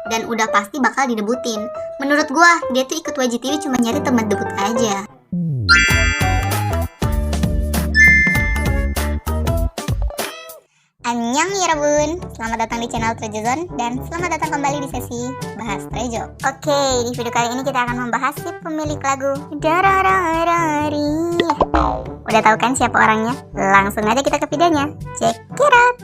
dan udah pasti bakal didebutin. Menurut gua, dia tuh ikut YGTV cuma nyari teman debut aja. Annyeong ya Rabun, selamat datang di channel Trejo Zone dan selamat datang kembali di sesi Bahas Trejo. Oke, di video kali ini kita akan membahas si pemilik lagu Darararari. Udah tahu kan siapa orangnya? Langsung aja kita ke videonya. Check it out.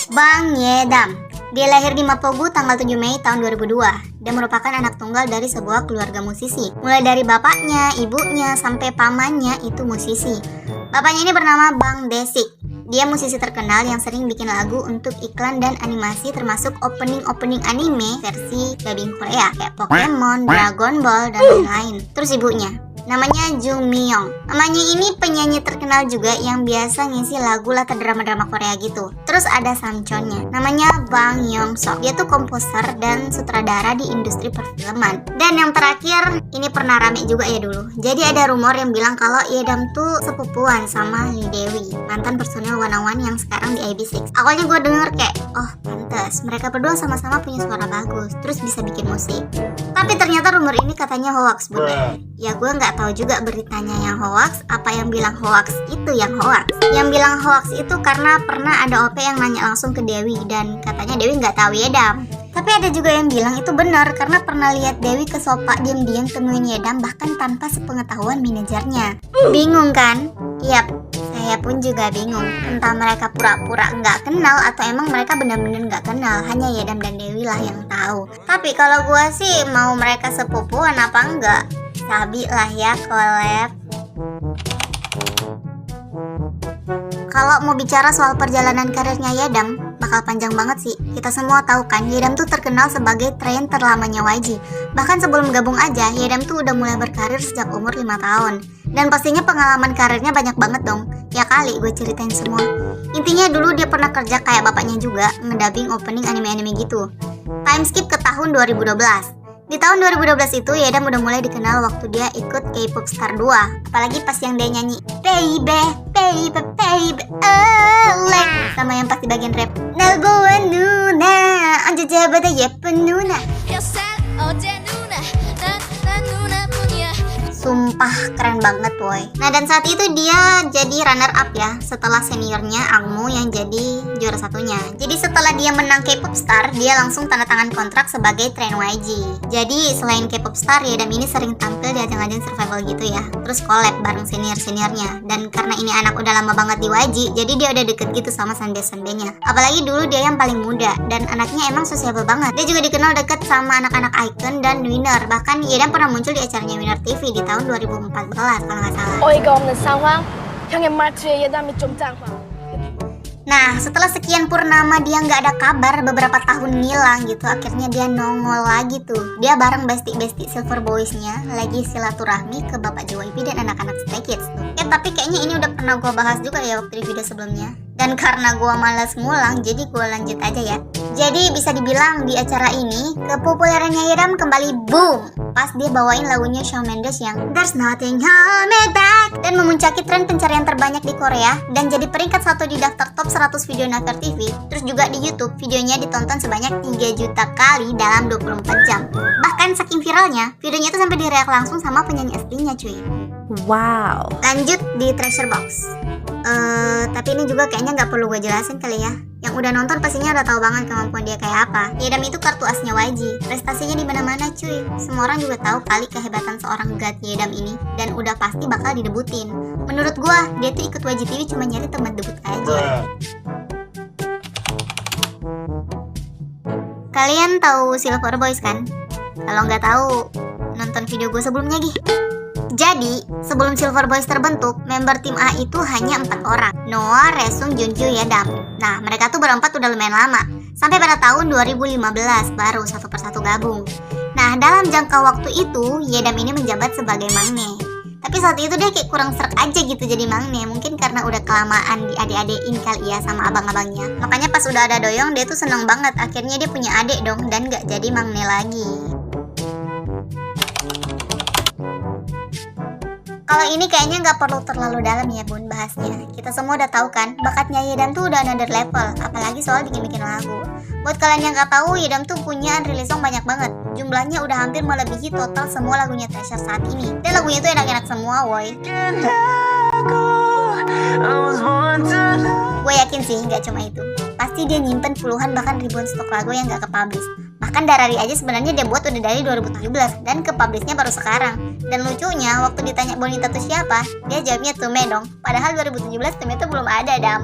Bang Yedam. Dia lahir di Mapogu tanggal 7 Mei tahun 2002. Dia merupakan anak tunggal dari sebuah keluarga musisi. Mulai dari bapaknya, ibunya, sampai pamannya itu musisi. Bapaknya ini bernama Bang Desik. Dia musisi terkenal yang sering bikin lagu untuk iklan dan animasi, termasuk opening anime versi dubbing Korea kayak Pokemon, Dragon Ball, dan lain-lain. Terus ibunya namanya Jung Myung. Mamanya ini penyanyi terkenal juga yang biasa ngisi lagu latar drama-drama Korea gitu. Terus ada samconnya, namanya Bang Yong Sok. Dia tuh komposer dan sutradara di industri perfilman. Dan yang terakhir, ini pernah rame juga ya dulu. Jadi ada rumor yang bilang kalau Yedam tuh sepupuan sama Lee Dewi, mantan personil One yang sekarang di AB6. Awalnya gue denger kayak, oh pantes, mereka berdua sama-sama punya suara bagus, terus bisa bikin musik. Tapi ternyata rumor ini katanya hoax, bunda. Ya gue nggak tahu juga beritanya yang hoax, apa yang bilang hoax itu yang hoax. Yang bilang hoax itu karena pernah ada OP yang nanya langsung ke Dewi dan katanya Dewi nggak tahu Yedam. Tapi ada juga yang bilang itu benar karena pernah lihat Dewi ke Sopa diam-diam temuin Yedam bahkan tanpa sepengetahuan manajernya. Bingung kan? Yap, saya pun juga bingung. Entah mereka pura-pura nggak kenal atau emang mereka benar-benar nggak kenal. Hanya Yedam dan Dewi lah yang tahu. Tapi kalau gua sih mau mereka sepupuan apa enggak? Sabi lah ya collab. Kalau mau bicara soal perjalanan karirnya Yedam, bakal panjang banget sih. Kita semua tahu kan, Yedam tuh terkenal sebagai tren terlamanya YG. Bahkan sebelum gabung aja, Yedam tuh udah mulai berkarir sejak umur 5 tahun. Dan pastinya pengalaman karirnya banyak banget dong. Ya kali gue ceritain semua. Intinya dulu dia pernah kerja kayak bapaknya juga, ngedubbing opening anime-anime gitu. Time skip ke tahun 2012. Di tahun 2012 itu Yedam udah mulai dikenal waktu dia ikut K-pop Star 2. Apalagi pas yang dia nyanyi Baby, baby, baby, like sama yang pas di bagian rap Nalgoa Nuna, anja jabada yepen Nuna. Sumpah keren banget boy. Nah dan saat itu dia jadi runner up ya setelah seniornya Angmu yang jadi juara satunya. Jadi setelah dia menang K-pop Star, dia langsung tanda tangan kontrak sebagai tren YG. Jadi selain K-pop Star, Yedam ini sering tampil di ajang-ajang survival gitu ya. Terus collab bareng senior-seniornya. Dan karena ini anak udah lama banget di YG, jadi dia udah deket gitu sama sende-sendenya. Apalagi dulu dia yang paling muda dan anaknya emang sociable banget. Dia juga dikenal deket sama anak-anak icon dan winner. Bahkan Yedam pernah muncul di acaranya Winner TV di tahun 2014 kalau nggak salah. 어이가 없는 상황. 형의 말투에 예담이 좀 짱파. Nah, setelah sekian purnama dia nggak ada kabar, beberapa tahun ngilang gitu, akhirnya dia nongol lagi tuh. Dia bareng bestie Silver Boys-nya lagi silaturahmi ke bapak JYP dan anak-anak Stray Kids tuh. Tapi kayaknya ini udah pernah gue bahas juga ya waktu di video sebelumnya. Dan karena gue malas ngulang, jadi gue lanjut aja ya. Jadi bisa dibilang di acara ini, kepopulerannya Yedam kembali boom pas dia bawain lagunya Shawn Mendes yang There's Nothing Holding Me Back dan memuncaki tren pencarian terbanyak di Korea dan jadi peringkat 1 di daftar top 100 video Naver TV. Terus juga di YouTube, videonya ditonton sebanyak 3 juta kali dalam 24 jam. Bahkan saking viralnya, videonya itu sampai direak langsung sama penyanyi aslinya cuy. Wow. Lanjut di Treasure Box. Tapi ini juga kayaknya nggak perlu gue jelasin kali ya. Yang udah nonton pastinya udah tahu banget kemampuan dia kayak apa. Yedam itu kartu asnya YG. Prestasinya di mana-mana cuy. Semua orang juga tahu kali kehebatan seorang god Yedam ini dan udah pasti bakal didebutin. Menurut gue, dia tuh ikut YGTV cuma nyari teman debut aja. Kalian tahu Silver Boys kan? Kalau nggak tahu, nonton video gue sebelumnya gih. Jadi, sebelum Silver Boys terbentuk, member tim A itu hanya 4 orang. Noah, Resung, Junkyu, Yedam. Nah, mereka tuh berempat udah lumayan lama. Sampai pada tahun 2015 baru satu persatu gabung. Nah, dalam jangka waktu itu, Yedam ini menjabat sebagai mangne. Tapi saat itu dia kayak kurang srek aja gitu jadi mangne. Mungkin karena udah kelamaan diade-adein kali ya sama abang-abangnya. Makanya pas udah ada Doyoung, dia tuh seneng banget. Akhirnya dia punya adik dong dan gak jadi mangne lagi. Kalau ini kayaknya nggak perlu terlalu dalam ya bun bahasnya. Kita semua udah tahu kan, bakatnya Yedam tuh udah another level, apalagi soal bikin-bikin lagu. Buat kalian yang nggak tahu, Yedam tuh punya unreleased song banyak banget. Jumlahnya udah hampir melebihi total semua lagunya Treasure saat ini. Dan lagunya tuh enak-enak semua, woy. Gue yakin sih nggak cuma itu. Pasti dia nyimpen puluhan bahkan ribuan stok lagu yang nggak ke-publish. Bahkan Darari aja sebenarnya dia buat udah dari 2017 dan ke-publishnya baru sekarang. Dan lucunya waktu ditanya Bonita tuh siapa, dia jawabnya Tume dong. Padahal 2017 Tume tuh belum ada, Dam.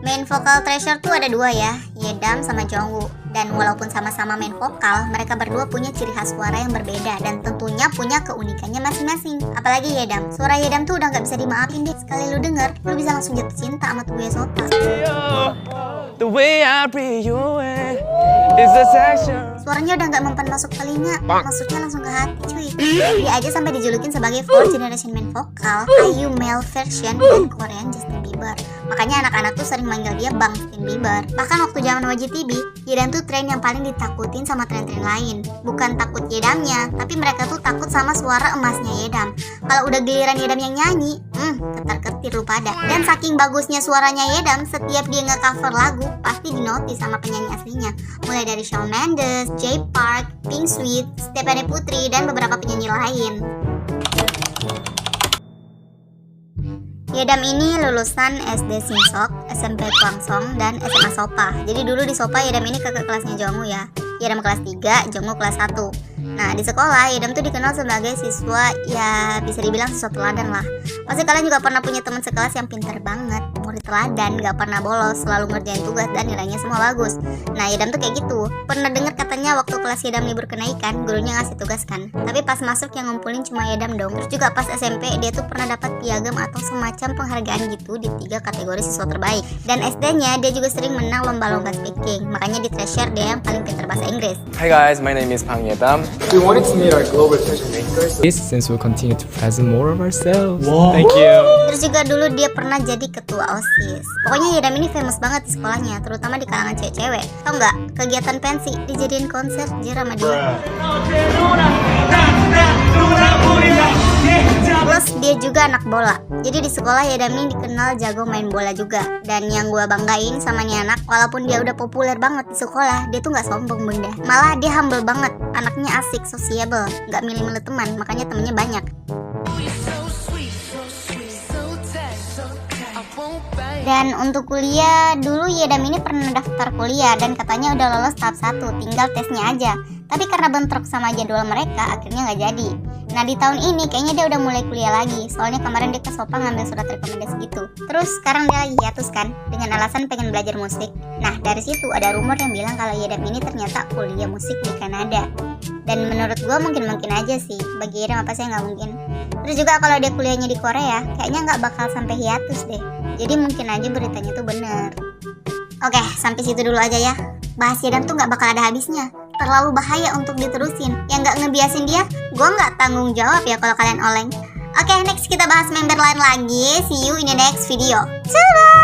Main vokal Treasure tuh ada dua ya, Yedam sama Jongwoo. Dan walaupun sama-sama main vokal, mereka berdua punya ciri khas suara yang berbeda dan tentunya punya keunikannya masing-masing. Apalagi Yedam, suara Yedam tuh udah gak bisa dimaafin deh. Sekali lu denger, lu bisa langsung jatuh cinta sama Tubuya Sota. The way I breathe you in is a texture. Suaranya udah gak mempan masuk telinga, masuknya langsung ke hati cuy. Dia aja sampai dijulukin sebagai 4th generation main vokal, IU male version dan Korean Justin Bieber. Makanya anak-anak tuh sering manggil dia Bang Justin Bieber. Bahkan waktu zaman YGTV, Yedam tuh tren yang paling ditakutin sama tren-tren lain. Bukan takut Yedamnya, tapi mereka tuh takut sama suara emasnya Yedam. Kalau udah giliran Yedam yang nyanyi, ketar-ketir lu pada. Dan saking bagusnya suaranya Yedam, setiap dia nge-cover lagu, pasti dinotis sama penyanyi aslinya. Mulai dari Shawn Mendes, Jay Park, Pink Sweet, Stephanie Putri, dan beberapa penyanyi lain. Yedam ini lulusan SD Simsok, SMP Kwangsong, dan SMA Sopa. Jadi dulu di Sopa Yedam ini kakak kelasnya Jongwoo ya. Yedam kelas 3, Jongwoo kelas 1. Nah di sekolah Yedam tuh dikenal sebagai siswa ya bisa dibilang siswa teladan lah. Pasti kalian juga pernah punya teman sekelas yang pintar banget, murid teladan, gak pernah bolos, selalu ngerjain tugas dan nilainya semua bagus. Nah Yedam tuh kayak gitu. Pernah dengar katanya waktu kelas Yedam libur kenaikan, gurunya ngasih tugas kan. Tapi pas masuk yang ngumpulin cuma Yedam dong. Terus juga pas SMP dia tuh pernah dapat piagam atau semacam penghargaan gitu di 3 kategori siswa terbaik. Dan SD-nya dia juga sering menang lomba-lomba speaking. Makanya di Treasure dia yang paling pintar bahasa Inggris. Hi guys, my name is Bang Yedam. We wanted to meet our global treasure makers. Since we'll continue to present more of ourselves. Thank you. Terus juga dulu dia pernah jadi ketua OSIS. Pokoknya Yedam ini famous banget di sekolahnya, terutama di kalangan cewek-cewek. Tau nggak? Kegiatan pensi dijadiin konser sama dia. Plus dia juga anak bola. Jadi di sekolah Yedam ini dikenal jago main bola juga. Dan yang gue banggain sama nih anak, walaupun dia udah populer banget di sekolah, dia tuh nggak sombong bunda. Malah dia humble banget. Anaknya asik, sociable, nggak milih-milih teman, makanya temennya banyak. Dan untuk kuliah, dulu Yedam ini pernah daftar kuliah dan katanya udah lolos tahap 1, tinggal tesnya aja. Tapi karena bentrok sama jadwal mereka, akhirnya nggak jadi. Nah di tahun ini kayaknya dia udah mulai kuliah lagi, soalnya kemarin dia ke Sopa ngambil surat rekomendasi gitu. Terus sekarang dia lagi hiatus kan, dengan alasan pengen belajar musik. Nah dari situ ada rumor yang bilang kalau Yedam ini ternyata kuliah musik di Kanada. Dan menurut gue mungkin aja sih, bagi Yedam apa sih nggak mungkin. Terus juga kalau dia kuliahnya di Korea, kayaknya nggak bakal sampai hiatus deh. Jadi mungkin aja beritanya tuh bener. Oke, sampai situ dulu aja ya. Bahas Yedam tuh nggak bakal ada habisnya. Terlalu bahaya untuk diterusin. Yang nggak ngebiasin dia, gue nggak tanggung jawab ya kalau kalian oleng. Oke, next kita bahas member lain lagi. See you in the next video. Ciao!